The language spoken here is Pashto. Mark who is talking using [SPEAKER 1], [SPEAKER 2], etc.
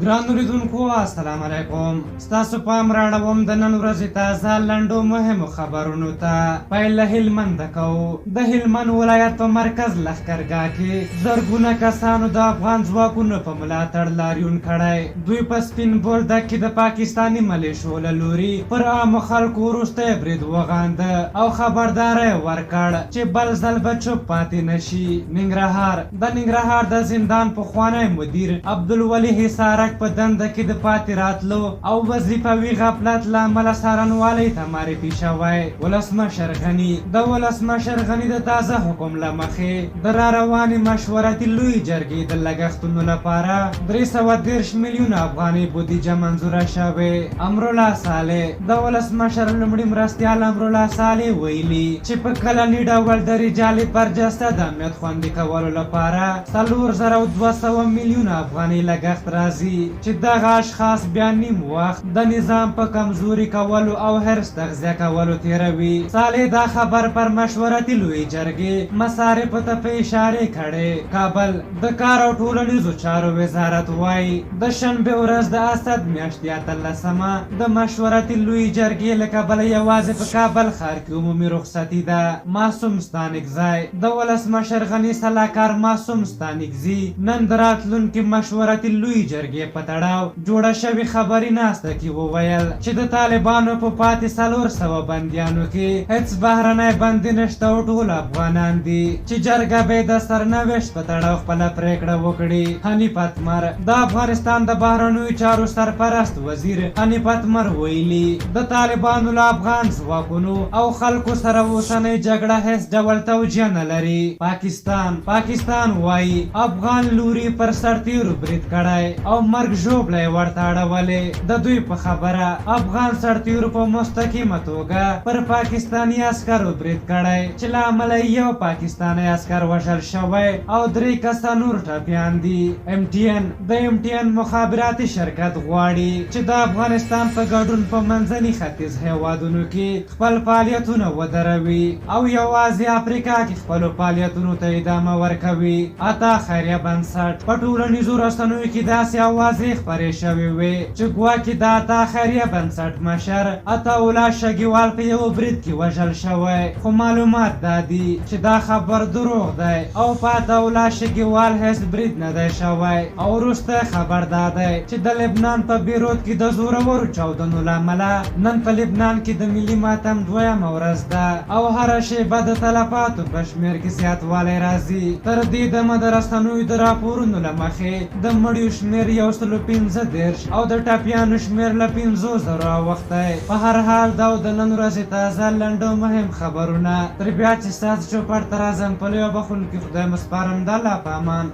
[SPEAKER 1] ګران اوریدونکو السلام علیکم. ستاسو پام راړوم د نن ورځې تازه لنډو مهمو خبرونو ته. پیل له هلمند کوو. د هلمند ولایت په مرکز لښکرګاه کې زرګونه کسانو د افغان ځواکونو په ملاتړ لاریون کړی. دوی په سپین بولدک کې د پاکستاني ملیشو له لوري پر عامو خلکو وروستی برید وغانده او خبرداری ورکړ چې بل ځل به چوپ پاتې نشي. ننګرهار د ننګرهار د زندان پخوانی مدیر عبدالولي حصارک په دنده کې د پاتې راتلو او وظیفوي غفلت له امله څارنوالۍ ته معرفي شوی. ولسمشر غني د ولسمشر غني د تازه حکم له مخې د راروانې مشورتي لویې جرګې د لګښتونو لپاره 330 میلیونه افغانۍ بودیجه منظوره شوې. امرالله صالح د ولسمشر لومړي مرستیال امرالله صالح ویلي چې په کلني ډول د رجالي برجسته د امنیت خوندي کولو لپاره 4200 میلیونه افغانۍ لګښت راځي چې دغه اشخاص بیا نیم وخت د نظام په کمزوري کولو او حرص تغذیه کولو تیروي. صالح دا خبر پر مشورتي لویې جرګې مصارفو ته په اشارې کړې. کابل د کار او ټولنیزو چارو وزارت وایي د شنبې ورځ د اسد میاشتې 18مه د مشورتي لویې جرګې له کبله یوازې په کابل ښار کې عمومي رخصتي ده. معصوم ستانکزی د ولسمشر غني سلاکار معصوم ستانکزي نن د راتلونکي مشورتي لویې جرګې په تړاو جوړه شوې خبري ناسته کې وویل چې د طالبانو په پاتې 400 بندیانو کې هیڅ بهرنی بندي نشته او ټول افغانان دي چې جرګه به د سرنوشت په تړاو خپله پرېکړه وکړي. حنیف اتمر د افغانستان د بهرنیو چارو سرپرست وزیر حنیف اتمر ویلي د طالبانو له افغان ځواکونو او خلکو سره اوسنۍ جګړه هیڅ ډول توجیه نه لري. پاکستان وایي افغان لوري پر سرتیرو برید کړی او مرګ ژوبله یې ورته اړولې. د دوی په خبره افغان سرتیرو په مستقیمه توګه پر پاکستاني عسکرو برید کړی چې له امله یو پاکستانی عسکر وژل شوی او 3 کسه نور ټپیان دي. د MTN مخابراتي شرکت غواړي چې د افغانستان په ګډون په منځني ختیځ هیوادونو کې خپل فعالیتونه ودروي او یوازې افریقا کې خپلو فعالیتونو ته ادامه ورکوي. عطا خیریه بنسټ په ټولنیزو رسنیو کې داسې اوازې خپرې شوې وې چې ګواکې د عطا خیریه بنسټ مشر عطاالله شګیوال په یو برید کې وژل شوی، خو معلومات دا دي چې دا خبر دروغ دی او په عطاالله شګیوال هیڅ برید نه دی شوی. او وروستی خبر دا دی چې د لبنان په بیروت کې د زورورو چاودنو له امله نن په لبنان کې د ملي ماتم 2مه ورځ ده او هره شیبه د تلفاتو په شمېر کې زیاتوالی راځي. تر دې دمه د رسنیو د راپورونو له مخې د مړیو شمېر 115 او د ټپیانو شمېر له 500 اوښتی. په هر حال دا د نن ورځې تازه لنډو مهم خبرونه. تر بیا چې ستاسو چوپړ ته راځم په لویه بخښونکي خدای مو سپارم. د الله په امان.